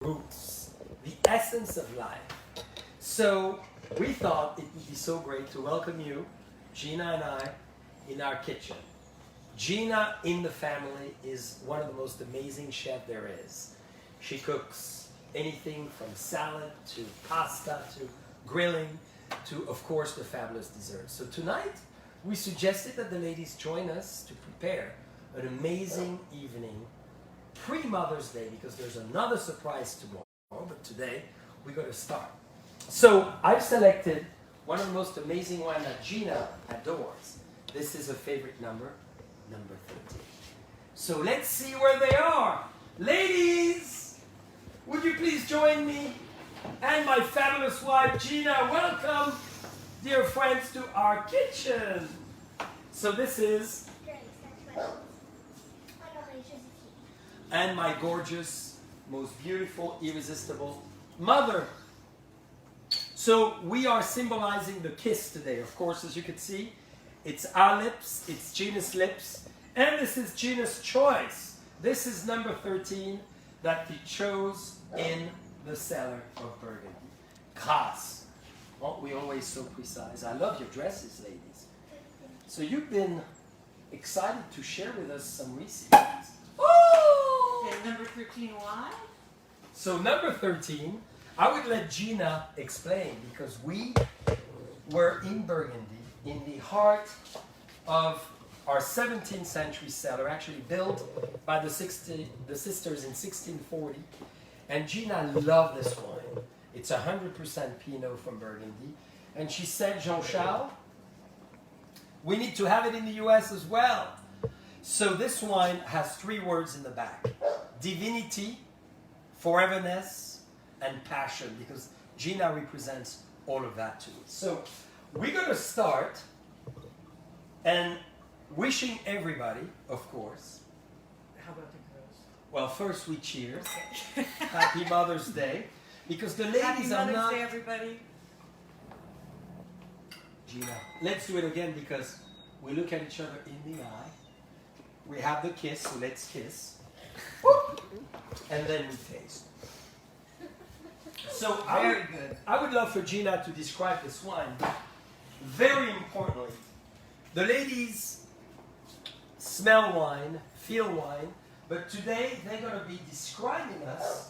roots, the essence of life. So we thought it would be so great to welcome you, Gina and I, in our kitchen. Gina in the family is one of the most amazing chefs there is. She cooks anything from salad to pasta to grilling to, of course, the fabulous desserts. So tonight, we suggested that the ladies join us to prepare an amazing evening pre-Mother's Day, because there's another surprise tomorrow, but today we're going to start. So I've selected one of the most amazing wine that Gina adores. This is her favorite number, number 13. So let's see where they are. Ladies, would you please join me and my fabulous wife, Gina? Welcome, dear friends, to our kitchen. So this is... and my gorgeous, most beautiful, irresistible mother. So we are symbolizing the kiss today. Of course, as you can see, it's our lips, it's Gina's lips, and this is Gina's choice. This is number 13 that we chose in the cellar of Burgundy. Grâce. Aren't we always so precise? I love your dresses, ladies. So you've been excited to share with us some recipes. And number 13, why? So number 13, I would let Gina explain, because we were in Burgundy, in the heart of our 17th century cellar, actually built by the sisters in 1640. And Gina loved this wine. It's 100% Pinot from Burgundy. And she said, Jean-Charles, we need to have it in the US as well. So this wine has 3 words in the back: divinity, foreverness, and passion, because Gina represents all of that to me. So we're going to start and wishing everybody, of course. How about the girls? Well, first we cheers. Okay. Happy Mother's Day, because the ladies Happy are Mother's not... Day, everybody. Gina, let's do it again, because we look at each other in the eye. We have the kiss, so let's kiss. And then we taste. So Very good. I would love for Gina to describe this wine. Very importantly, the ladies smell wine, feel wine, but today they're going to be describing us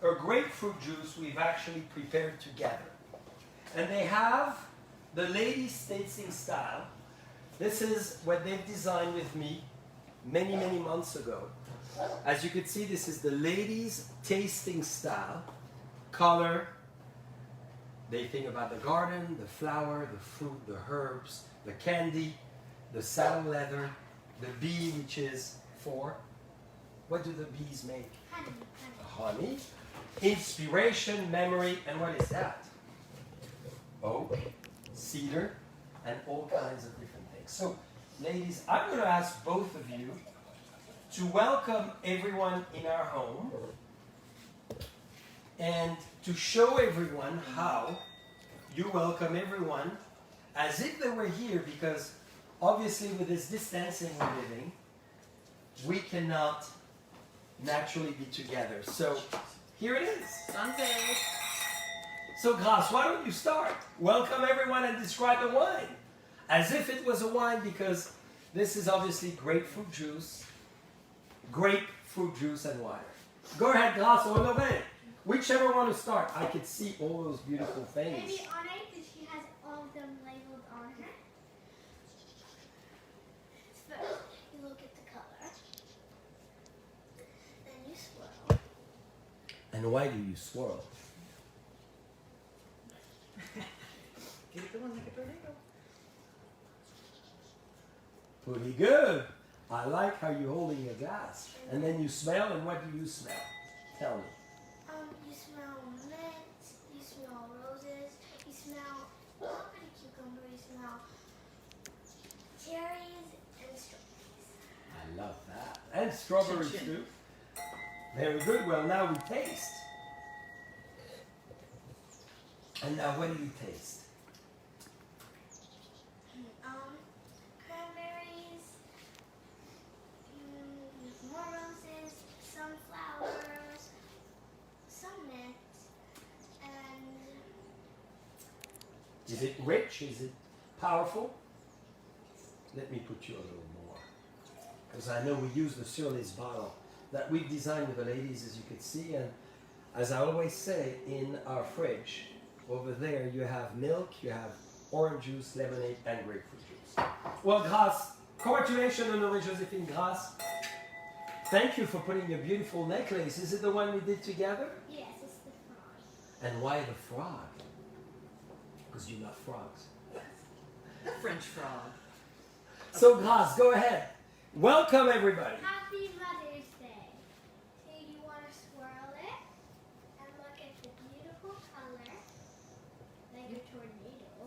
a grapefruit juice we've actually prepared together. And they have the ladies' tasting style. This is what they've designed with me many, many months ago. As you can see, this is the ladies' tasting style. Color, they think about the garden, the flower, the fruit, the herbs, the candy, the saddle leather, the bee, which is for, what do the bees make? Honey. Inspiration, memory, and what is that? Oak, cedar, and all kinds of different things. So, ladies, I'm going to ask both of you to welcome everyone in our home and to show everyone how you welcome everyone as if they were here, because obviously with this distancing we're living, we cannot naturally be together. So here it is. Sunday. So Grâce, why don't you start? Welcome everyone and describe the wine. As if it was a wine, because this is obviously grapefruit juice and water. Go ahead, Grâce, on the way. Whichever one to start. I could see all those beautiful things. Maybe on it, because she has all of them labeled on her. First, you look at the color. Then you swirl. And why do you swirl? Get it going like a tornado. Pretty good. I like how you're holding your glass. And then you smell, and what do you smell? Tell me. You smell mint, you smell roses, you smell a little bit of cucumber, you smell cherries and strawberries. I love that. And strawberries too. Very good. Well, now we taste. And now what do you taste? Cranberries, more roses, some flowers, some Is it rich? Is it powerful? Let me put you a little more. Because I know we use the Surly's bottle that we've designed with the ladies, as you can see. And as I always say, in our fridge, over there, you have milk, you have orange juice, lemonade, and grapefruit juice. Well, Grace, congratulations, Honorée Joséphine Grace. Thank you for putting a beautiful necklace. Is it the one we did together? Yes, it's the frog. And why the frog? Because you love frogs. The French frog. So, Grace, go ahead. Welcome, everybody. Happy Mother's Day. So you want to swirl it and look at the beautiful color, like a tornado.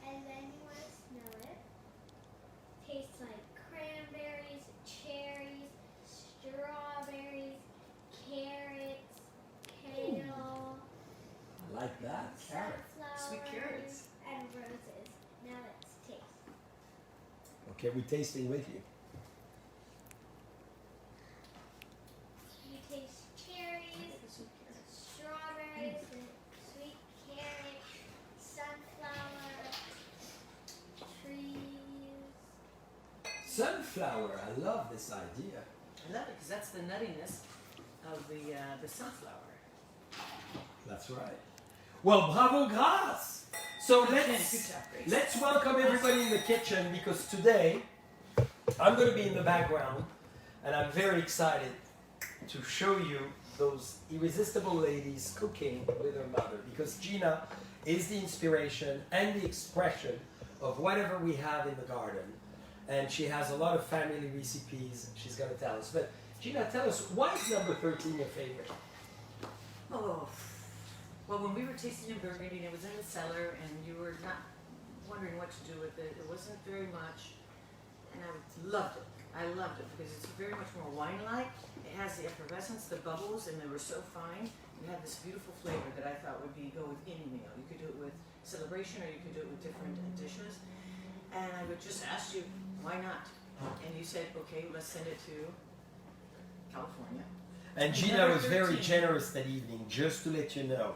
And then you want to smell it. Tastes like cranberries, cherries, strawberries, carrots, kale, I like that. sunflowers, Sweet carrots. and roses. Now let's taste. Okay, we're tasting with you. You taste cherries, strawberries, and sweet carrot, sunflower, trees. Sunflower, I love this idea. I love it because that's the nuttiness of the sunflower. That's right. Well, bravo, Grace. So Good let's job, Grace. let's welcome everybody in the kitchen, because today I'm going to be in the background, and I'm very excited to show you those irresistible ladies cooking with her mother, because Gina is the inspiration and the expression of whatever we have in the garden, and she has a lot of family recipes she's going to tell us. But Gina, tell us, why is number 13 your favorite? Oh, well, when we were tasting in Burgundy, it was in the cellar, and you were not wondering what to do with it. It wasn't very much, and I loved it. I loved it because it's very much more wine-like. It has the effervescence, the bubbles, and they were so fine. It had this beautiful flavor that I thought would go with any meal. You could do it with celebration, or you could do it with different dishes. And I would just ask you, why not? And you said, okay, let's send it to California. And Gina was very generous that evening, just to let you know.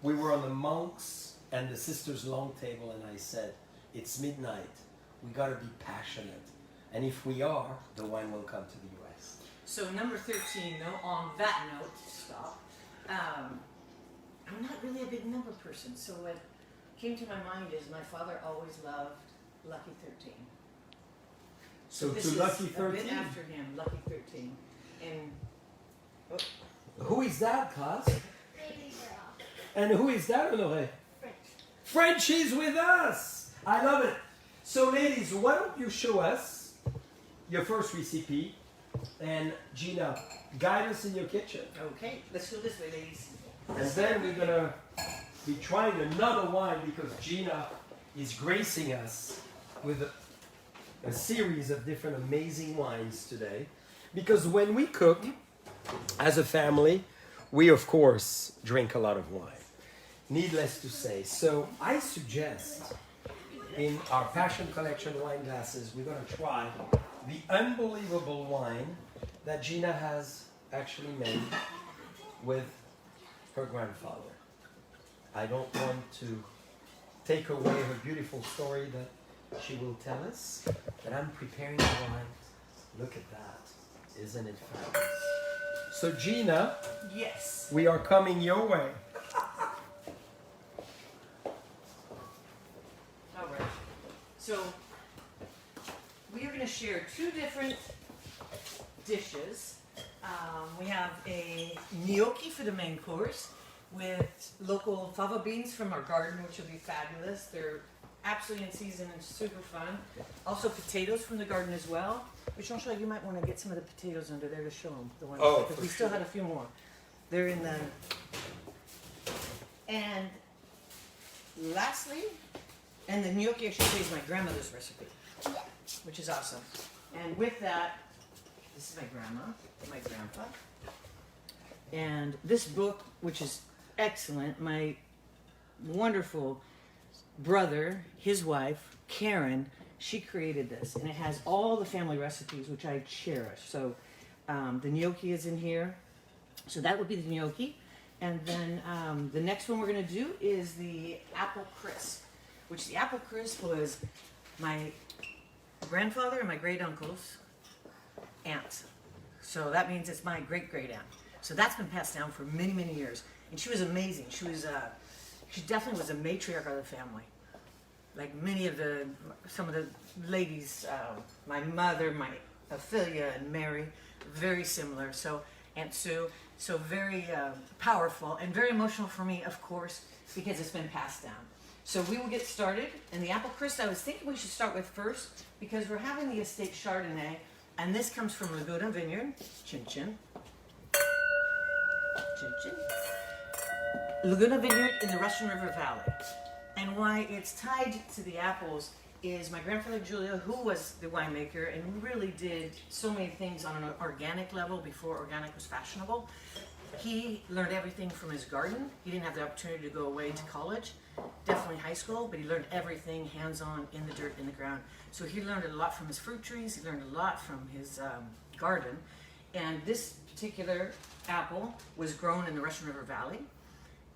We were on the monks and the sisters' long table, and I said, it's midnight. We got to be passionate. And if we are, the wine will come to the U.S. So number 13, though, on that note, stop. I'm not really a big number person, so what came to my mind is my father always loved Lucky 13. So This to is Lucky a bit 13. after him, Lucky 13. And Who is that, Kaz? Baby girl. And who is that, Honoré? French. Frenchie's with us. I love it. So, ladies, why don't you show us your first recipe, and Gina, guide us in your kitchen. okay, let's go this way, ladies. And then we're gonna be trying another wine, because Gina is gracing us with a series of different amazing wines today. Because when we cook as a family, we of course drink a lot of wine. Needless to say. So I suggest in our Passion Collection wine glasses, we're gonna try the unbelievable wine that Gina has actually made with her grandfather. I don't want to take away her beautiful story that she will tell us, but I'm preparing the wine. Look at that. Isn't it fabulous? So Gina, Yes. we are coming your way. All right. So we are going to share two different dishes. We have a gnocchi for the main course with local fava beans from our garden, which will be fabulous. They're absolutely in season and super fun. Also potatoes from the garden as well. But Jean-Charles, you might want to get some of the potatoes under there to show them. The ones, Oh, because for we still sure. had a few more. They're in the... And lastly, and the gnocchi, I should say, is my grandmother's recipe, which is awesome. And with that, this is my grandma, my grandpa. And this book, which is excellent, my wonderful brother, his wife, Karen, she created this. And it has all the family recipes, which I cherish. So the gnocchi is in here. So that would be the gnocchi. And then the next one we're going to do is the apple crisp, which the apple crisp was my grandfather and my great uncle's aunt. So that means it's my great great aunt. So that's been passed down for many, many years. And she was amazing. She definitely was a matriarch of the family. Like some of the ladies, my mother, my Ophelia and Mary, very similar. So Aunt Sue, so very powerful and very emotional for me, of course, because it's been passed down. So we will get started. And the apple crisp, I was thinking we should start with first because we're having the estate Chardonnay, and this comes from Laguna Vineyard. Chin chin. Chin chin. Laguna Vineyard in the Russian River Valley. And why it's tied to the apples is my grandfather Julia, who was the winemaker and really did so many things on an organic level before organic was fashionable. He learned everything from his garden. He didn't have the opportunity to go away to college, definitely high school, but he learned everything hands-on in the dirt, in the ground. So he learned a lot from his fruit trees. He learned a lot from his garden. And this particular apple was grown in the Russian River Valley.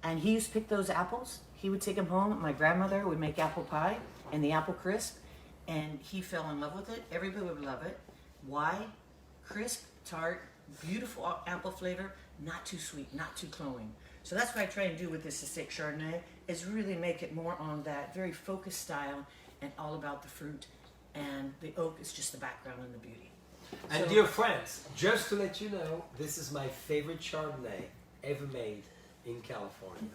And he used to pick those apples. He would take them home. My grandmother would make apple pie and the apple crisp. And he fell in love with it. Everybody would love it. Why? Crisp, tart, beautiful apple flavor, not too sweet, not too cloying. So that's what I try and do with this estate Chardonnay, is really make it more on that very focused style and all about the fruit. And the oak is just the background and the beauty. And So- dear friends, just to let you know, this is my favorite Chardonnay ever made in California.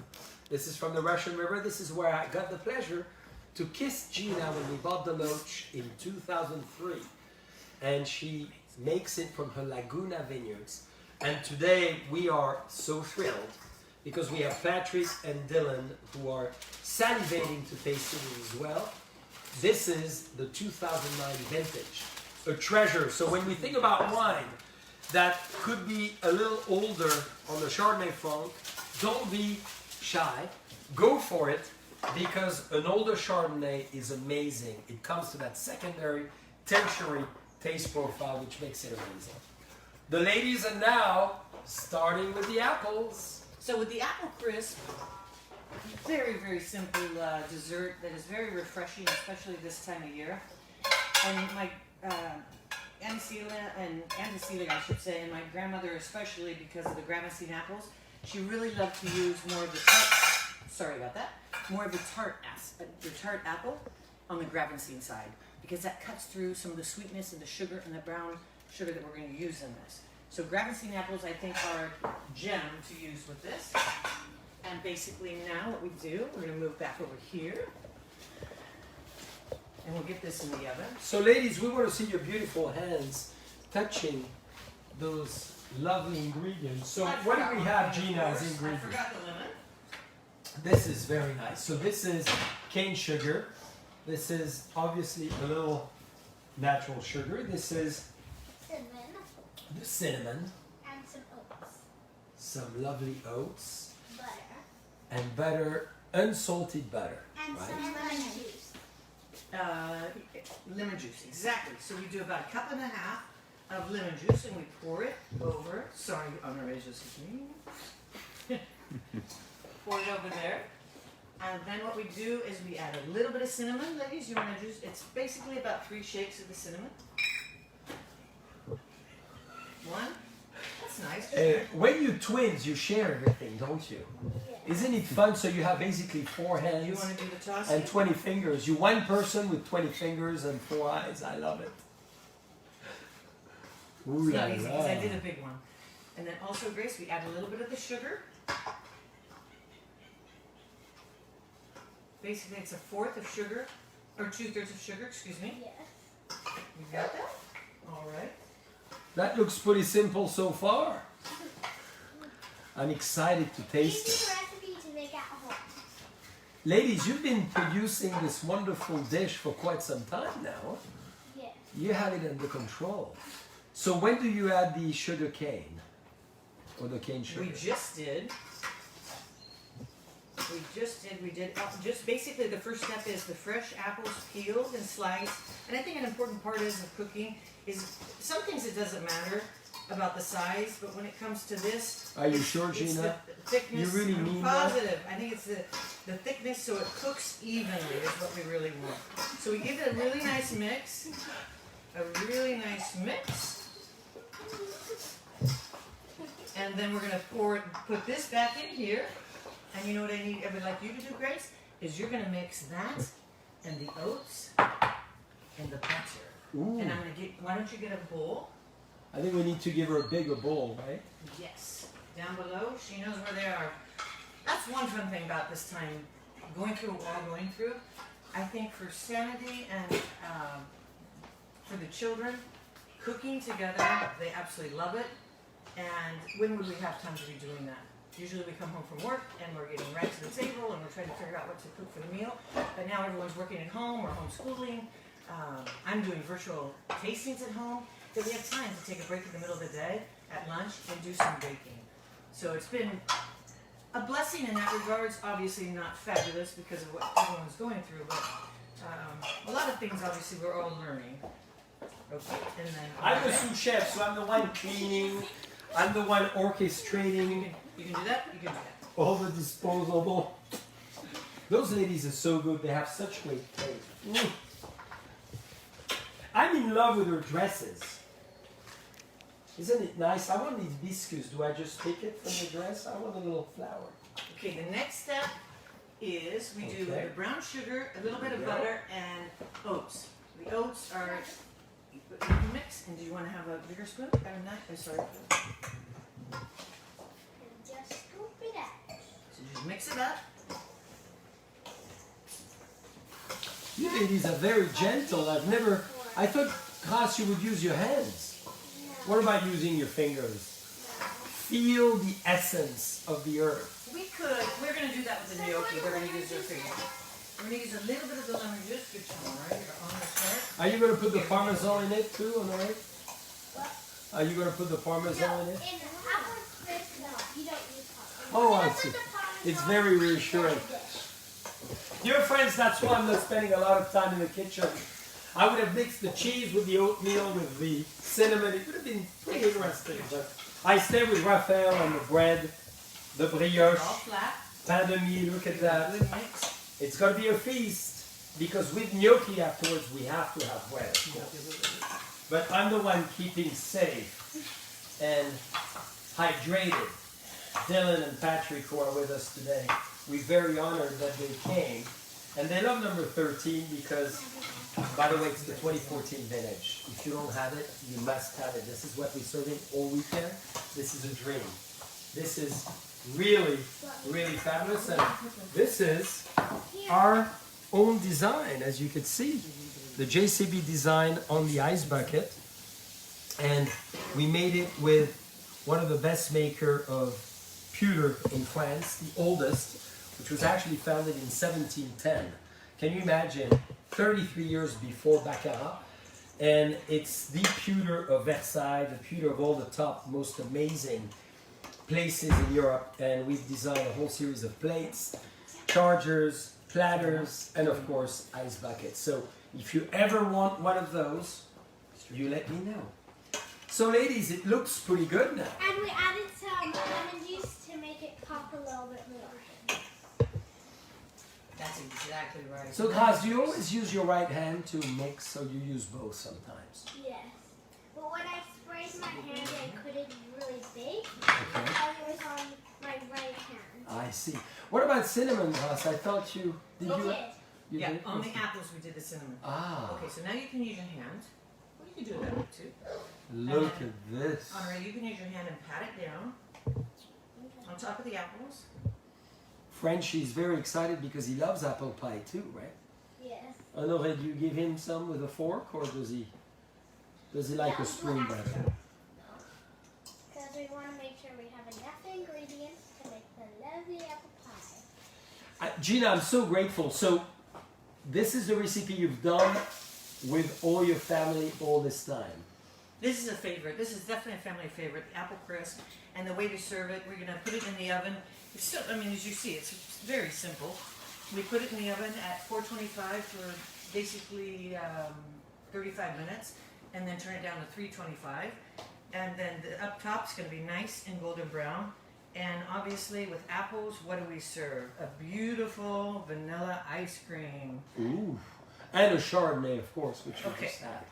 This is from the Russian River. This is where I got the pleasure to kiss Gina when we bought the Gnocchi in 2003. And she makes it from her Laguna vineyards. And today we are so thrilled because we have Patrick and Dylan who are salivating to taste it as well. This is the 2009 vintage, a treasure. So when we think about wine that could be a little older on the Chardonnay front, don't be shy, go for it, because an older Chardonnay is amazing. It comes to that secondary, tertiary taste profile, which makes it amazing. The ladies are now starting with the apples. So with the apple crisp, very, very simple dessert that is very refreshing, especially this time of year. And my Aunt Cecilia, I should say, and my grandmother especially, because of the Gravenstein apples, she really loved to use more of the tart apple on the Gravenstein side, because that cuts through some of the sweetness and the sugar and the brown sugar that we're going to use in this. So Gravenstein apples, I think, are a gem to use with this. And basically now what we do, we're going to move back over here. And we'll get this in the oven. So ladies, we want to see your beautiful hands touching those lovely ingredients. So what do we have, Gina, as I ingredients? forgot the lemon. This is very nice. So this is cane sugar. This is obviously a little natural sugar. This is Cinnamon the cinnamon, and some oats. some lovely oats, Butter. and butter, unsalted butter. And right? some lemon juice. Lemon juice, exactly. So we do about a cup and a half of lemon juice and we pour it over. Sorry, on our pour it over there. And then what we do is we add a little bit of cinnamon, ladies. You want to juice? It's basically about 3 shakes of the cinnamon. One. That's nice. When you twins, you share everything, don't you? Isn't it fun? So you have basically 4 hands. You want to do the toss? And 20 fingers. You one person with 20 fingers and 4 eyes. I love it. Ooh It's la not easy because la. I did a big one. And then also, Grace, we add a little bit of the sugar. Basically, it's 1/4 of sugar, or 2/3 of sugar, excuse me. Yes. You got that? All right. That looks pretty simple so far. I'm excited to taste Easy it. recipe to make at home. Ladies, you've been producing this wonderful dish for quite some time now. Yes. You have it under control. So when do you add the sugar cane? Or the cane sugar? We just did. Just basically the first step is the fresh apples peeled and sliced. And I think an important part is of cooking is some things it doesn't matter. about the size, but when it comes to this, Are you sure, it's Gina? the thickness. You really I'm mean that? positive. I think it's the thickness so it cooks evenly is what we really want. So we give it a really nice mix. A really nice mix. And then we're going to put this back in here. And you know what I would like you to do, Grace? Is you're going to mix that and the oats and the butter. Ooh. And I'm going to get, why don't you get a bowl? I think we need to give her a bigger bowl, right? Yes. Down below, she knows where they are. That's one fun thing about this time, going through what we're all going through. I think for sanity and for the children, cooking together, they absolutely love it. And when would we have time to be doing that? Usually we come home from work and we're getting right to the table and we're trying to figure out what to cook for the meal. But now everyone's working at home or homeschooling. I'm doing virtual tastings at home. That we have time to take a break in the middle of the day at lunch and do some baking. So it's been a blessing in that regards. Obviously not fabulous because of what everyone's going through, but a lot of things obviously we're all learning. Okay, and then I'm the sous chef, so I'm the one cleaning. I'm the one orchestrating you can do that. You can do that. all the disposable. Those ladies are so good. They have such great taste. I'm in love with her dresses. Isn't it nice? I want these biscuits. Do I just pick it from the dress? I want a little flower. Okay, the next step is we do the brown sugar, a little bit of butter, and oats. The oats are you mix. And do you want to have a bigger spoon? Or not? I'm sorry. And just scoop it out. So just mix it up. You ladies are very gentle. I thought, Grace, you would use your hands. What about using your fingers? Feel the essence of the earth. We could. We're going to do that with the gnocchi. We're going to use our fingers. We're going to use a little bit of the lemon juice. Good one, right? You're on the start. Are you going to put the parmesan in it too, on the right? What? Are you going to put the parmesan in it? In apple crisp, no, you don't use parmesan. Oh, I see. It's very reassuring. Dear friends, that's why I'm not spending a lot of time in the kitchen. I would have mixed the cheese with the oatmeal, with the cinnamon. It would have been pretty interesting. But I stay with Raphael on the bread, the brioche, All flat. pain de mie. Look at that. Good mix. It's going to be a feast because with gnocchi afterwards we have to have bread. But I'm the one keeping safe and hydrated. Dylan and Patrick, who are with us today, we're very honored that they came. And they love number 13 because, by the way, it's the 2014 vintage. If you don't have it, you must have it. This is what we're serving all weekend. This is a dream. This is really, really fabulous. And this is our own design, as you can see. The JCB design on the ice bucket. And we made it with one of the best maker of pewter in France, the oldest, which was actually founded in 1710. Can you imagine? 33 years before Baccarat. And it's the pewter of Versailles, the pewter of all the top, most amazing places in Europe. And we've designed a whole series of plates, chargers, platters, and of course, ice buckets. So if you ever want one of those, you let me know. So ladies, it looks pretty good now. And we added some lemon juice to make it pop a little bit more. That's exactly right. So Grace, do you always use your right hand to mix, or you use both sometimes? Yes. But when I sprayed my hand, I put it really big. And it was on my right hand. I see. What about cinnamon, Grace? I thought you did. Okay. You Yeah, did? on the apples we did the cinnamon. Ah. Okay, so now you can use your hand. Well, you can do that too. Look at this. Honoré, you can use your hand and pat it down on top of the apples. Frenchie's very excited because he loves apple pie too, right? Yes. Honoré, do you give him some with a fork, or does he like a spoon better? Because we want to make sure we have enough ingredients to make the lovely apple pie. Gina, I'm so grateful. So this is the recipe you've done with all your family all this time. This is a favorite. This is definitely a family favorite, the apple crisp. And the way to serve it, we're going to put it in the oven. It's still, I mean, as you see, it's very simple. We put it in the oven at 425 for basically 35 minutes, and then turn it down to 325. And then the up top's gonna be nice and golden brown. And obviously with apples, what do we serve? A beautiful vanilla ice cream. Ooh. And a Chardonnay, of course, which we Okay. just had.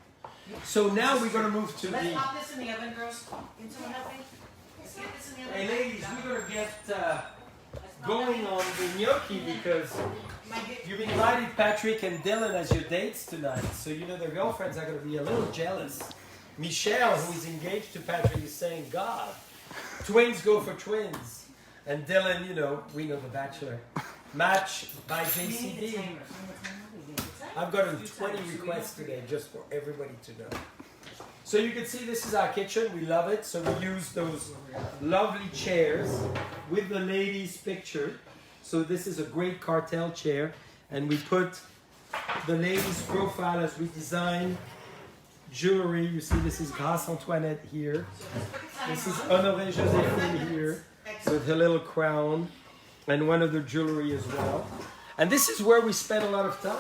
So now we're going to move to Let's the... pop this in the oven, girls. Can someone help me? Let's get this in the oven. Hey, ladies, we're going to get going on the gnocchi because you've invited Patrick and Dylan as your dates tonight. So, you know, their girlfriends are going to be a little jealous. Michelle, who is engaged to Patrick, is saying, God, twins go for twins. And Dylan, you know, we know The Bachelor. Match by JCB. I've gotten 20 requests today just for everybody to know. So you can see this is our kitchen. We love it. So we use those lovely chairs with the ladies' picture. So this is a great cartel chair. And we put the ladies' profile as we design jewelry. You see this is Grâce Antoinette here. This is Honoré Joséphine here with her little crown and one of the jewelry as well. And this is where we spend a lot of time.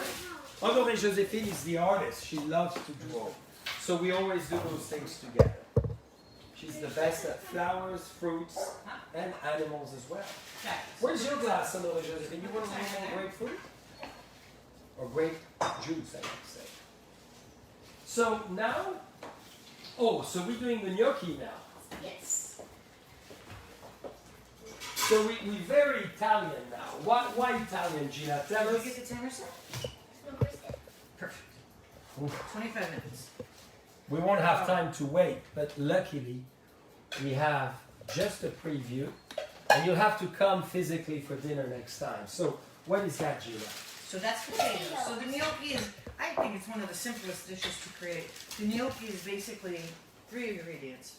Honoré Joséphine is the artist. She loves to draw. So we always do those things together. She's the best at flowers, fruits, and animals as well. Where's your glass, Honoré Joséphine? You want a little more grapefruit? Or grape juice, I would say. So now, so we're doing the gnocchi now. Yes. So we're very Italian now. Why Italian, Gina? Tell Did us. we get the timer set? Perfect. 25 minutes. We won't have time to wait, but luckily we have just a preview, and you'll have to come physically for dinner next time. So what is that, Gina? So that's potatoes. So the gnocchi is, I think it's one of the simplest dishes to create. The gnocchi is basically 3 ingredients.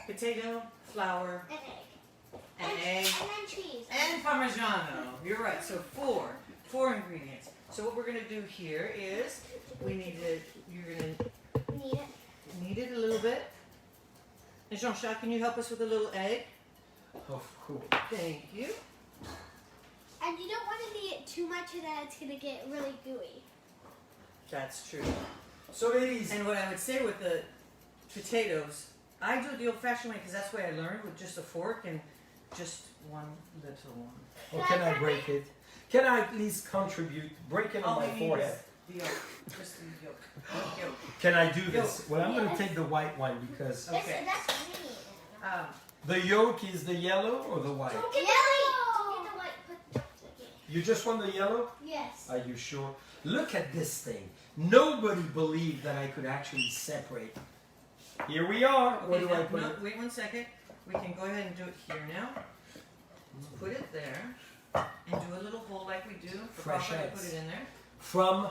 Potato, flour, An egg. an egg, And then cheese. and Parmigiano. You're right, so 4 ingredients. So what we're gonna do here is, you're gonna Need it. knead it a little bit. And Jean-Jacques, can you help us with a little egg? Of course. Thank you. And you don't want to knead it too much or that it's going to get really gooey. That's true. So ladies, And what I would say with the potatoes, I do it the old-fashioned way because that's the way I learned, with just a fork and just one little one. or can I break it? Can I at least contribute? Break it on All my we need forehead. is the yolk, just the yolk. Yolk. Can I do this? Yolk. Well, I'm going Yes. to take the white one because Okay. That's me. the yolk is the yellow or the white? Don't get the white. Don't get the white. Put You just want the yellow? Yes. Are you sure? Look at this thing. Nobody believed that I could actually separate. Here we are. Where do I put it? Wait 1 second. We can go ahead and do it here now. Put it there. And do a little hole like we do. For Fresh Papa to eggs. put it in there. From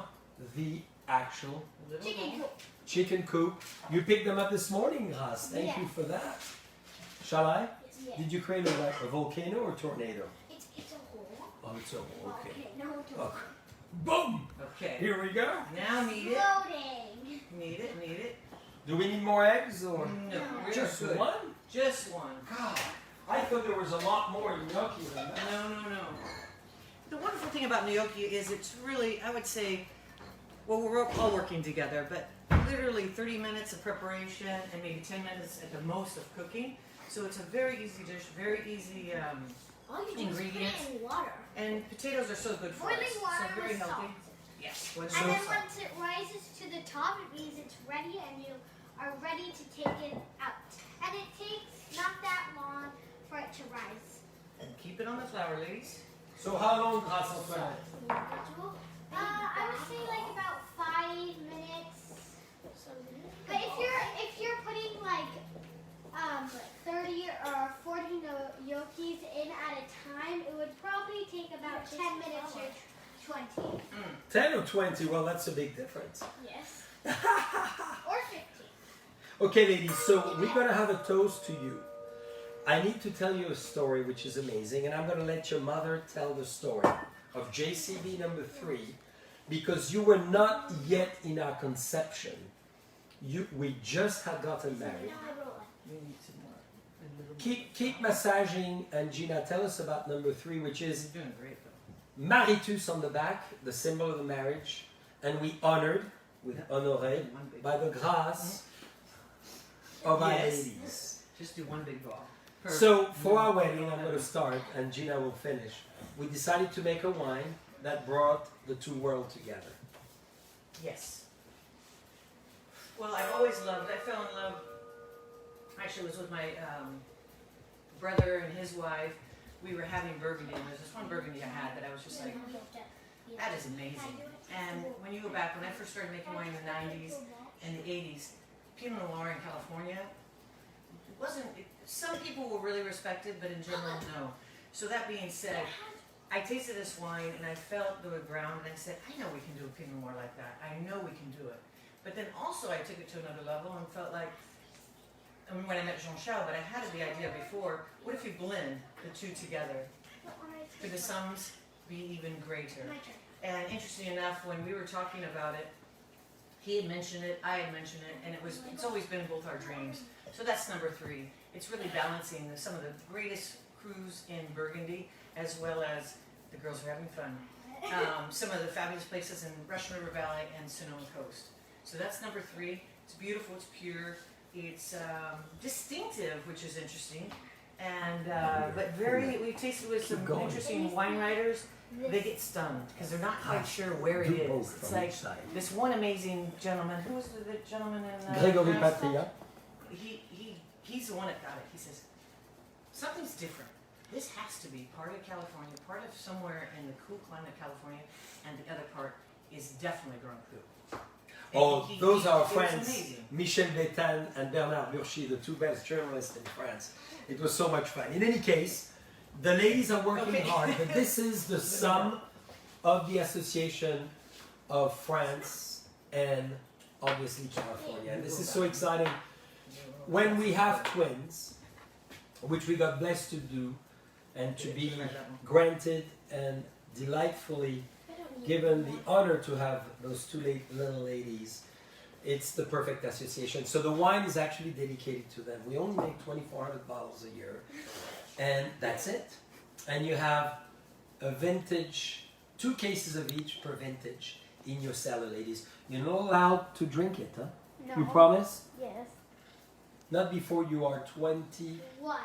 the actual A little Chicken hole. coop. chicken coop. You picked them up this morning, Ras. Thank you Yes. for that. Shall I? Yes. Did you create a volcano or tornado? It's a hole. Oh, it's a okay. No, it's a Okay. Boom! Okay. Here we go. Now knead it. Loading. Knead it. Knead it. Do we need more eggs or No. we're just good. one? Just one. God, I thought there was a lot more gnocchi than that. No. The wonderful thing about gnocchi is it's really, I would say, well, we're all working together, but literally 30 minutes of preparation and maybe 10 minutes at the most of cooking. So it's a very easy dish, very easy, All you do Ingredients. is put it in water. and potatoes are so good for Boiling us. water So very with healthy. salt. Yes. With And then salt. once it rises to the top, it means it's ready and you are ready to take it out. And it takes not that long for it to rise. And keep it on the flour, ladies. So how long, Grâce Antoinette? I would say like about 5 minutes. But if you're putting like 30 or 40 gnocchis in at a time, it would probably take about 10 minutes or 20. 10 or 20? Well, that's a big difference. Yes. Or 15. Okay, ladies, so we're going to have a toast to you. I need to tell you a story which is amazing, and I'm going to let your mother tell the story of JCB number 3 because you were not yet in our conception. We just had gotten married. We need some more. A little Keep massaging, and Gina, tell us about number 3, which more. is You're doing great, though. Maritus on the back, the symbol of the marriage, and we honored with honoré by the grâce of our Yes. ladies. Just do one big ball. So for our wedding, I'm going to start, and Gina will finish. We decided to make a wine that brought the two worlds together. Yes. Well, I fell in love, actually it was with my brother and his wife. We were having Burgundy, and there's this one Burgundy I had that I was just like, that is amazing. And when you go back, when I first started making wine in the 90s and the 80s, Pinot Noir in California, some people will really respect it, but in general, no. So that being said, I tasted this wine and I felt the ground and I said, I know we can do a Pinot Noir like that. I know we can do it. But then also I took it to another level and felt like, I mean, when I met Jean-Charles, but I had the idea before, what if you blend the two together? Could the sums be even greater? And interesting enough, when we were talking about it, he had mentioned it, I had mentioned it, and it's always been both our dreams. So that's number 3. It's really balancing some of the greatest crews in Burgundy, as well as the girls are having fun. Some of the fabulous places in Russian River Valley and Sonoma Coast. So that's number 3. It's beautiful, it's pure, it's distinctive, which is interesting. And but we tasted with some interesting wine writers. They get stunned because they're not quite sure where it is. It's like this one amazing gentleman. Who was the gentleman in Gregory France? Patria. He's the one that got it. He says, something's different. This has to be part of California, part of somewhere in the cool climate of California, and the other part is definitely Grand Cru. Oh, those are our it was friends, amazing. Michel Bétan and Bernard Burchy, the 2 best journalists in France. It was so much fun. In any case, the ladies are working hard, but this is the sum of the Association of France and obviously California. And this is so exciting. When we have twins, which we got blessed to do, and to be granted and delightfully given the honor to have those 2 little ladies, it's the perfect association. So the wine is actually dedicated to them. We only make 2,400 bottles a year, and that's it. And you have a vintage, 2 cases of each per vintage in your cellar, ladies. You're not allowed to drink it, huh? No. You promise? Yes. Not before you are 21.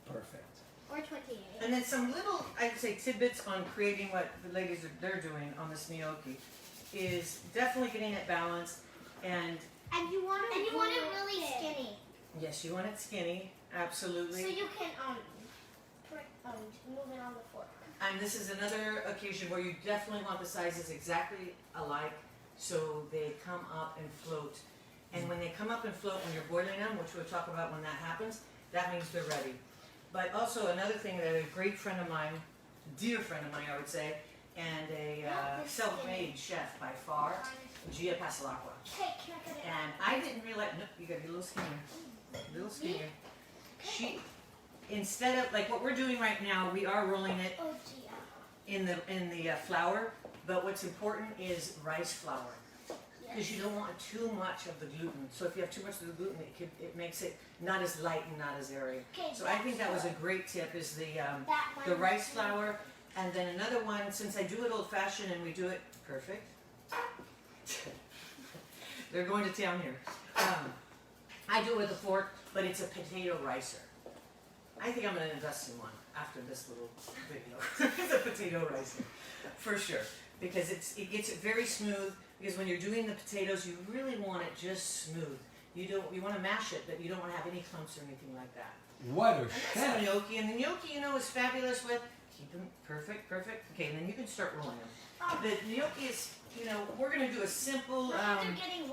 Perfect. Or 28. And then some little, I'd say, tidbits on creating what the ladies they're doing on this gnocchi is definitely getting it balanced. And you want it really skinny. yes, you want it skinny, absolutely. So you can move it on the fork. And this is another occasion where you definitely want the sizes exactly alike so they come up and float. And when they come up and float when you're boiling them, which we'll talk about when that happens, that means they're ready. But also another thing that a great friend of mine, dear friend of mine I would say, and a self-made chef by far, Gia Pasalacqua. Hey, can I cut it? And I didn't realize, no, you gotta be a little skinnier. A little skinnier. She, instead of, like what we're doing right now, we are rolling it Oh, Gia. in the flour, but what's important is rice flour. Because you don't want too much of the gluten. So if you have too much of the gluten, it makes it not as light and not as airy. Okay, So I think that was a great tip is the rice flour. And then another one, since I do it old fashioned and we do it perfect. They're going to town here. I do it with a fork, but it's a potato ricer. I think I'm going to invest in one after this little video. It's a potato ricer, for sure. Because it gets it very smooth. Because when you're doing the potatoes, you really want it just smooth. You want to mash it, but you don't want to have any clumps or anything like that. What a And that's chef! the gnocchi, and the gnocchi, is fabulous with keep them perfect. Okay, and then you can start rolling them. The gnocchi is, we're going to do a simple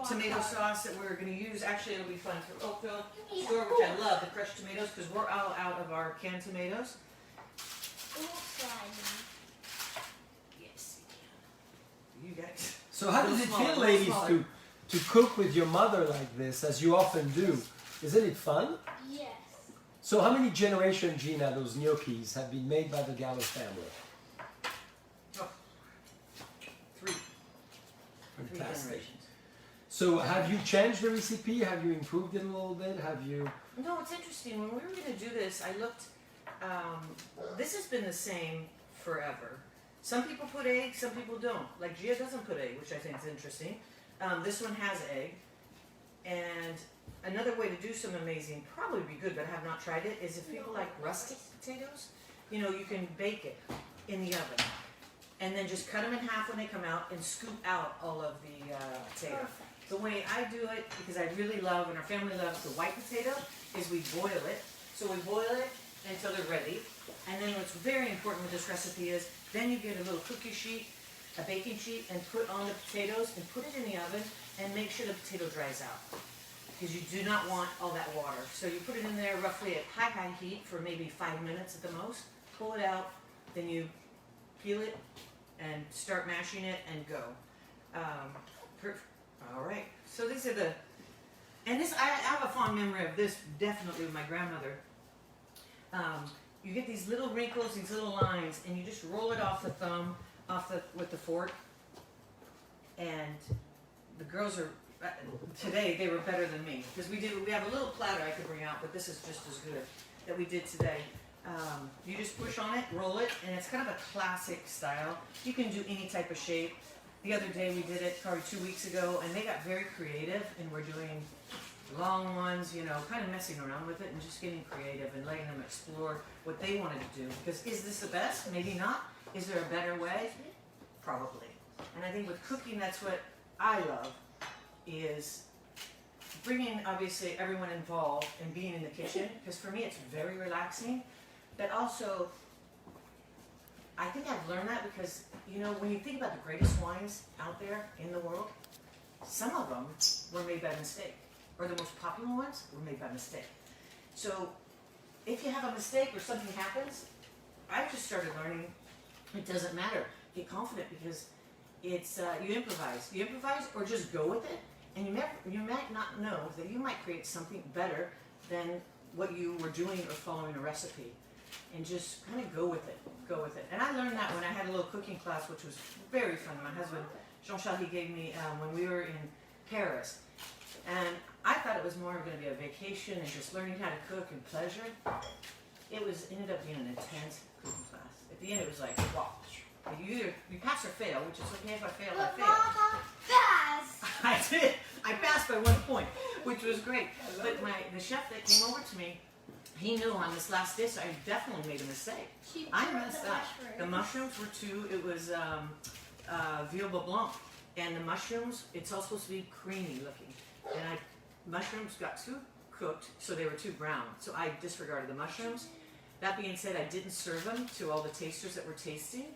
tomato sauce that we're going to use. Actually, it'll be fun for Oakville store, which I love, the crushed tomatoes, because we're all out of our canned tomatoes. Yes, you guys. So how does it feel, ladies, to cook with your mother like this, as you often do? Isn't it fun? Yes. So how many generations, Gina, those gnocchis have been made by the Gallo family? Oh, 3 Fantastic. generations. So have you changed the recipe? Have you improved it a little bit? Have you? No, it's interesting. When we were going to do this, I looked. This has been the same forever. Some people put egg, some people don't. Like Gia doesn't put egg, which I think is interesting. This one has egg. And another way to do some amazing, probably be good, but I have not tried it, is if people like rustic potatoes, you know, you can bake it in the oven. And then just cut them in half when they come out and scoop out all of the potato. Perfect. The way I do it, because I really love, and our family loves the white potato, is we boil it. So we boil it until they're ready. And then what's very important with this recipe is, then you get a little cookie sheet, a baking sheet, and put on the potatoes and put it in the oven and make sure the potato dries out. Because you do not want all that water. So you put it in there roughly at high heat for maybe 5 minutes at the most. Pull it out, then you peel it and start mashing it and go. All right. So these are the, and this, I have a fond memory of this definitely with my grandmother. You get these little wrinkles, these little lines, and you just roll it off the thumb, with the fork. And the girls are, today they were better than me, because we have a little platter I could bring out, but this is just as good that we did today. You just push on it, roll it, and it's kind of a classic style. You can do any type of shape. The other day we did it probably 2 weeks ago, and they got very creative, and we're doing long ones, you know, kind of messing around with it and just getting creative and letting them explore what they wanted to do. Because is this the best? Maybe not. Is there a better way? Probably. And I think with cooking, that's what I love, is bringing obviously everyone involved and being in the kitchen, because for me it's very relaxing. But also, I think I've learned that because, you know, when you think about the greatest wines out there in the world, some of them were made by mistake, or the most popular ones were made by mistake. So if you have a mistake or something happens, I've just started learning it doesn't matter. Get confident, because it's you improvise. You improvise or just go with it, and you might not know that you might create something better than what you were doing or following a recipe. And just kind of go with it, And I learned that when I had a little cooking class, which was very fun. My husband, Jean-Charles, he gave me when we were in Paris. And I thought it was more going to be a vacation and just learning how to cook and pleasure. Ended up being an intense cooking class. At the end, it was like, wow. You pass or fail, which is okay if I fail, I fail. Mama, pass! I did. I passed by 1 point, which was great. But the chef that came over to me, he knew on this last dish I definitely made a mistake. I messed up. The mushrooms were too, it was veal blanc. And the mushrooms, it's all supposed to be creamy looking. And mushrooms got too cooked, so they were too brown. So I disregarded the mushrooms. That being said, I didn't serve them to all the tasters that were tasting.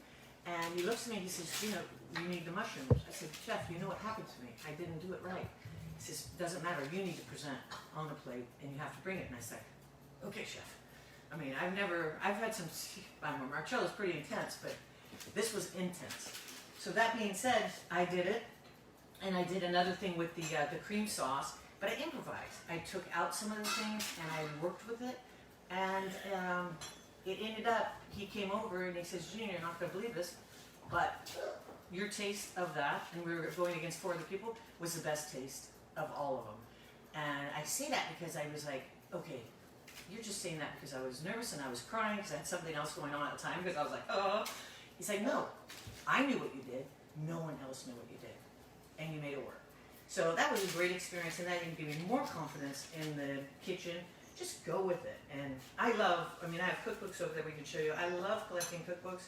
And he looks at me and he says, Gina, you need the mushrooms. I said, Chef, you know what happened to me? I didn't do it right. He says, doesn't matter, you need to present on the plate and you have to bring it. And I said, okay, Chef. I mean, I've had some, Marcello's pretty intense, but this was intense. So that being said, I did it. And I did another thing with the cream sauce, but I improvised. I took out some of the things and I worked with it. And it ended up, he came over and he says, Gina, you're not going to believe this, but your taste of that, and we were going against 4 other people, was the best taste of all of them. And I say that because I was like, okay, you're just saying that because I was nervous and I was crying because I had something else going on at the time, because I was like, oh. He's like, no, I knew what you did. No one else knew what you did. And you made it work. So that was a great experience, and that even gave me more confidence in the kitchen. Just go with it. And I have cookbooks over there we can show you. I love collecting cookbooks.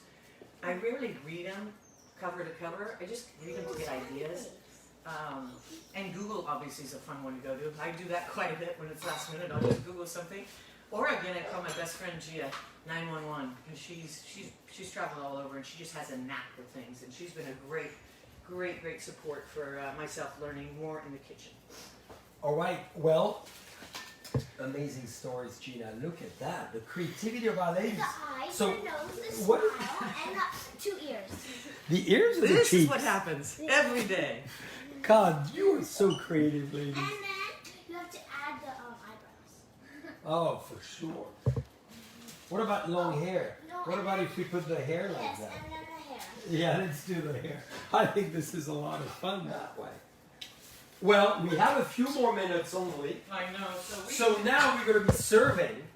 I rarely read them cover to cover. I just read them to get ideas. And Google obviously is a fun one to go to. I do that quite a bit when it's last minute. I'll just Google something. Or again, I call my best friend Gia 911, because she's traveled all over and she just has a knack for things. And she's been a great support for myself learning more in the kitchen. All right, well, amazing stories, Gina. Look at that, the creativity of our ladies. The eyes, So, the nose, the what- smile, and the 2 ears. The ears and the This cheeks. is what happens every day. God, you are so creative, ladies. And then you have to add the eyebrows. Oh, for sure. What about long hair? No, What about if we put the hair like Yes, that? and then the hair. Yeah, let's do the hair. I think this is a lot of fun that way. Well, we have a few more minutes only. I know. So now we're going to be serving.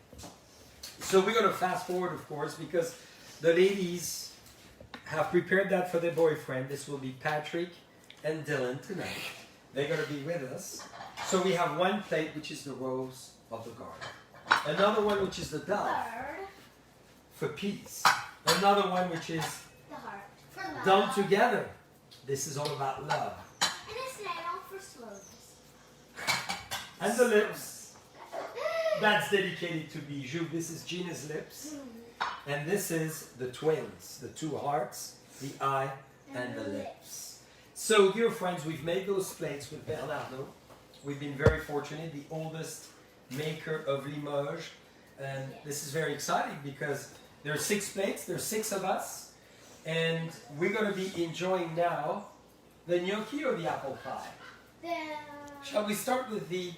So we're going to fast forward, of course, because the ladies have prepared that for their boyfriend. This will be Patrick and Dylan tonight. They're going to be with us. So we have one plate, which is the rose of the garden. Another one, which is the dove Bird. for peace. Another one, which is The heart. For love. done together. This is all about love. And a snail for slowness. And the lips. That's dedicated to Bijoux. This is Gina's lips. And this is the twins, the two hearts, the eye, and the lips. So, dear friends, we've made those plates with Bernardo. We've been very fortunate, the oldest maker of Limoges. And this is very exciting because there are 6 plates, there's 6 of us. And we're going to be enjoying now the gnocchi or the apple pie. Shall we start with the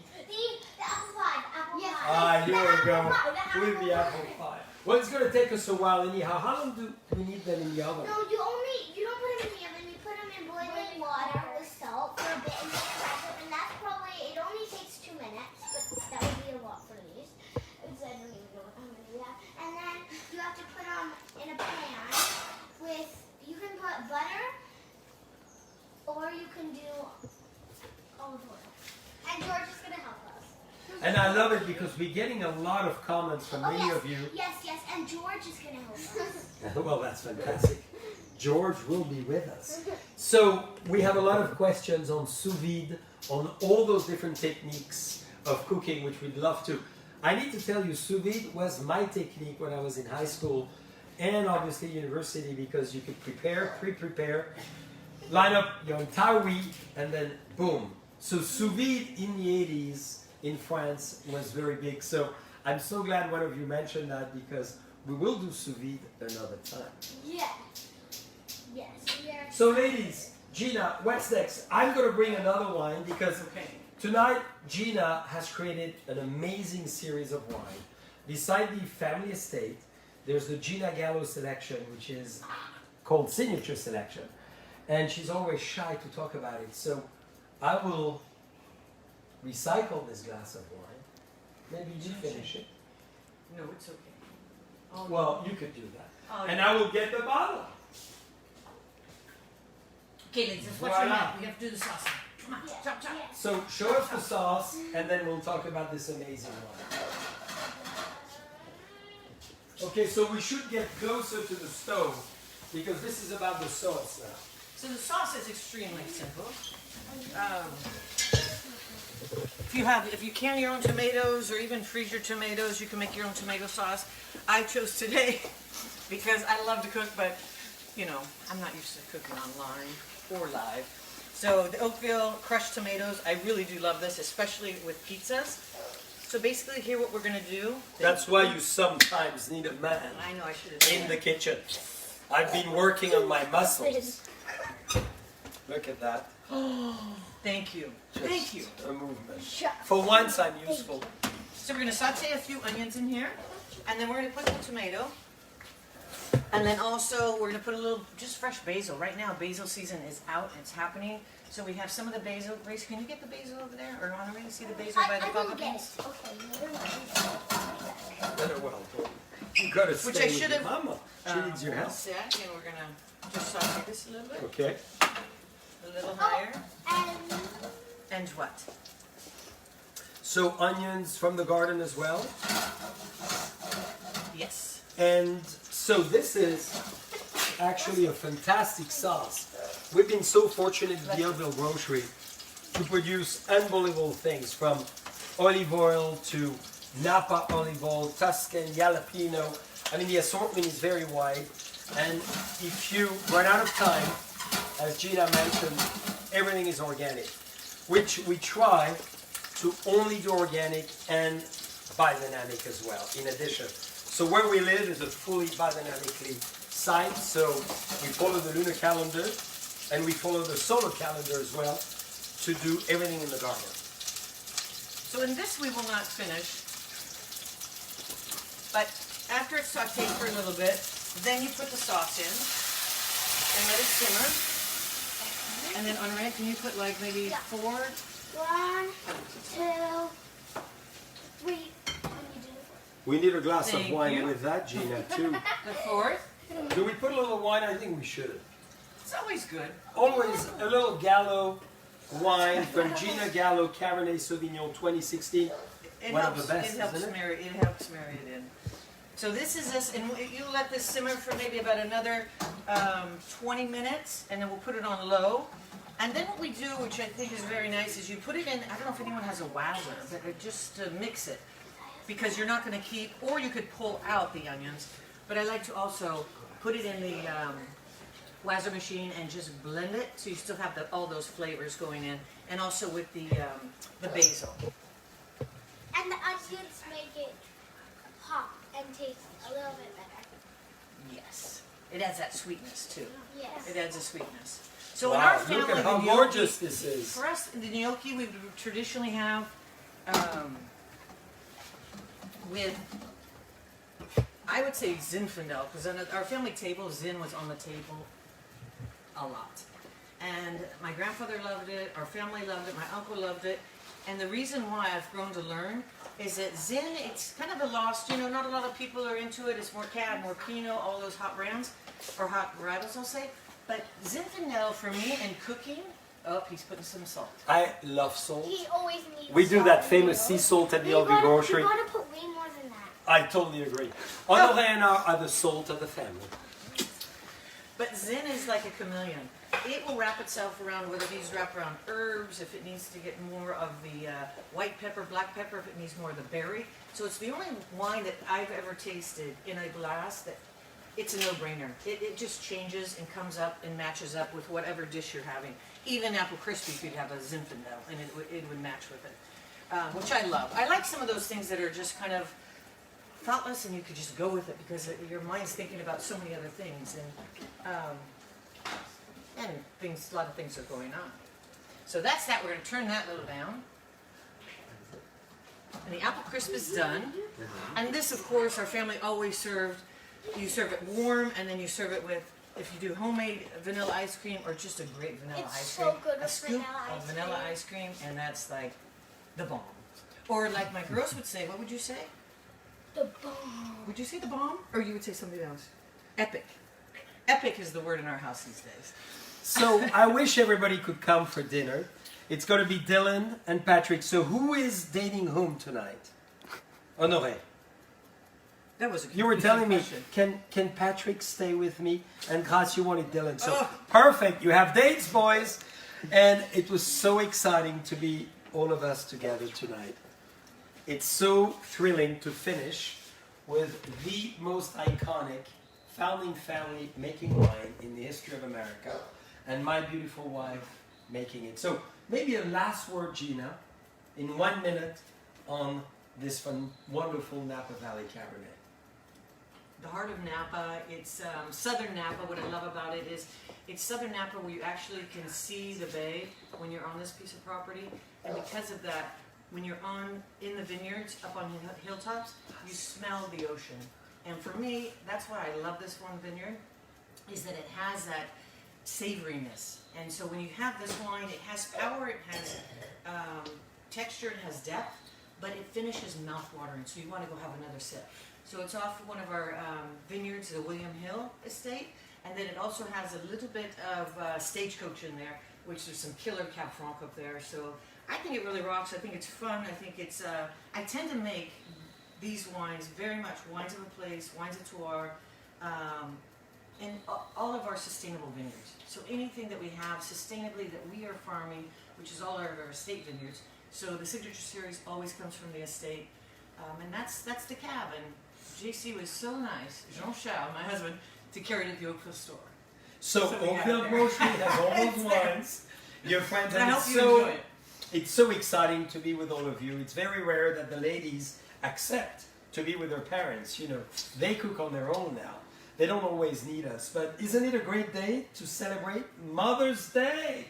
apple pie. Apple Yes. pie. here we go, apple with the apple pie. Well, it's going to take us a while anyhow. How long do we need them in the oven? No, you don't put them in the oven. You put them in boiling water with salt for a bit and then fry them. And that's probably, it only takes 2 minutes. But that would be a lot for these. Because I don't even know what I'm going to do that. And then you have to put them in a pan with, you can put butter or you can do olive oil. And George is going to help us. And I love it because we're getting a lot of comments from many yes. of you. Yes, and George is going to help us. Well, that's fantastic. George will be with us. So we have a lot of questions on sous vide, on all those different techniques of cooking, which we'd love to. I need to tell you, sous vide was my technique when I was in high school and obviously university because you could pre-prepare, line up your entire week, and then boom. So sous vide in the 80s in France was very big. So I'm so glad one of you mentioned that because we will do sous vide another time. Yeah. Yes, we are. So ladies, Gina, what's next? I'm going to bring another wine because tonight Gina has created an amazing series of wine. Beside the family estate, there's the Gina Gallo selection, which is called Signature Selection. And she's always shy to talk about it. So I will recycle this glass of wine. Maybe you finish it. No, it's okay. Oh, Well, you could do that. Oh, And I will get the bottle. Okay, ladies, what's Voila. your mouth? We have to do the sauce. Come on, chop, chop. Yes. So show us the sauce, and then we'll talk about this amazing wine. Okay, so we should get closer to the stove because this is about the sauce now. So the sauce is extremely simple. If you can your own tomatoes or even freeze your tomatoes, you can make your own tomato sauce. I chose today because I love to cook, but you know, I'm not used to cooking online or live. So the Oakville crushed tomatoes, I really do love this, especially with pizzas. So basically here what we're gonna do. That's why you sometimes need a man I know I should have in the kitchen. I've been working on my muscles. Look at that. Thank you. Just Thank you. a movement. For once I'm useful. So we're going to saute a few onions in here, and then we're going to put the tomato, and then also we're going to put a little, just fresh basil. Right now, basil season is out, it's happening. So we have some of the basil. Grace, can you get the basil over there? Or Honoré, you see the basil by the I fava will get beans? it. Okay. Better well. You gotta stay Which I with should your have, mama. She needs your help. Set, and we're going to just saute this a little bit, Okay. a little higher. And And what? So onions from the garden as well. Yes. And so this is actually a fantastic sauce. We've been so fortunate at Deauville Grocery to produce unbelievable things from olive oil to Napa olive oil, Tuscan, jalapeno. I mean, the assortment is very wide. And if you run out of time, as Gina mentioned, everything is organic, which we try to only do organic and biodynamic as well, in addition. So where we live is a fully biodynamically site, so we follow the lunar calendar and we follow the solar calendar as well to do everything in the garden. So in this we will not finish, but after it's sauteed for a little bit, then you put the sauce in and let it simmer. And then Honoré, can you put like maybe 4? 1, 2, 3. We need a glass Thank of wine you. with that, Gina, too. The 4th? Do we put a little wine? I think we should. It's always good. Always a little Gallo wine from Gina Gallo Cabernet Sauvignon 2016. One of the best, it helps isn't it? marry it in. So this is this, and you let this simmer for maybe about another 20 minutes, and then we'll put it on low. And then what we do, which I think is very nice, is you put it in, I don't know if anyone has a wazzer, but just to mix it. Because you're not going to keep, or you could pull out the onions, but I like to also put it in the wazzer machine and just blend it, so you still have all those flavors going in, and also with the basil. And the onions make it pop and taste a little bit better. Yes. It adds that sweetness too. Yes. It adds a sweetness. So in Wow, our family, look at how the gnocchi, gorgeous this is. for us, the gnocchi we would traditionally have with, I would say Zinfandel, because on our family table, Zin was on the table a lot. And my grandfather loved it, our family loved it, my uncle loved it. And the reason why I've grown to learn is that Zin, it's kind of a lost, not a lot of people are into it. It's more Cab, more Pinot, all those hot brands, or hot varietals, I'll say. But Zinfandel, for me, in cooking, oh, he's putting some salt. I love salt. He always needs We do salt, that famous sea salt at the LV grocery. You gotta put way more than that. I totally agree. Honoré and I are the salt of the family. But Zin is like a chameleon. It will wrap itself around, whether it needs to wrap around herbs, if it needs to get more of the white pepper, black pepper, if it needs more of the berry. So it's the only wine that I've ever tasted in a glass that it's a no-brainer. It just changes and comes up and matches up with whatever dish you're having. Even apple crispy, you'd have a Zinfandel, and it would match with it, which I love. I like some of those things that are just kind of thoughtless, and you could just go with it because your mind's thinking about so many other things, and a lot of things are going on. So that's that. We're going to turn that little down. And the apple crisp is done. And this, of course, our family always served. You serve it warm, and then you serve it with, if you do homemade vanilla ice cream or just a great vanilla It's ice so cream, good a with scoop vanilla of ice vanilla cream. ice cream, and that's like the bomb. Or like my girls would say, what would you say? The bomb. Would you say the bomb? Or you would say something else? Epic. Epic is the word in our house these days. So I wish everybody could come for dinner. It's going to be Dylan and Patrick. So who is dating whom tonight? Honoré. That was a You were telling me, question. can Patrick stay with me? And Grace, you wanted Dylan. So Oh. perfect. You have dates, boys. And it was so exciting to be all of us together tonight. It's so thrilling to finish with the most iconic founding family making wine in the history of America, and my beautiful wife making it. So maybe a last word, Gina, in 1 minute on this wonderful Napa Valley Cabernet. The heart of Napa, it's southern Napa. What I love about it is it's southern Napa where you actually can see the bay when you're on this piece of property. And because of that, when you're in the vineyards, up on hilltops, you smell the ocean. And for me, that's why I love this one vineyard, is that it has that savoriness. And so when you have this wine, it has power, it has texture, it has depth, but it finishes mouth-watering, so you want to go have another sip. So it's off one of our vineyards, the William Hill estate, and then it also has a little bit of stagecoach in there, which there's some killer Cab Franc up there. So I think it really rocks. I think it's fun. I think it's, I tend to make these wines very much wines of a place, wines of terroir, and all of our sustainable vineyards. So anything that we have sustainably that we are farming, which is all of our estate vineyards. So the signature series always comes from the estate, and that's the Cab. And JC was so nice, Jean-Charles, my husband, to carry it at the Oakville store. So we got Oakville it there. Grocery has all those wines. Your friends, And I and hope it's you so enjoy it. it's so exciting to be with all of you. It's very rare that the ladies accept to be with their parents. You know, they cook on their own now. They don't always need us. But isn't it a great day to celebrate Mother's Day?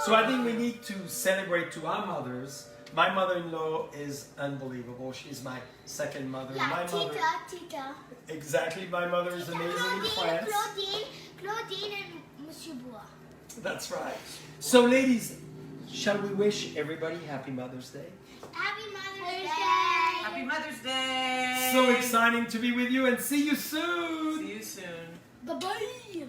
So I think we need to celebrate to our mothers. My mother-in-law is unbelievable. She's my second mother. La My mother, Tita. exactly. My mother is amazing in France. Claudine and Monsieur Bois. That's right. So, ladies, shall we wish everybody Happy Mother's Day? Happy Mother's Day. Happy Mother's Day! So exciting to be with you, and see you soon. See you soon. Bye-bye.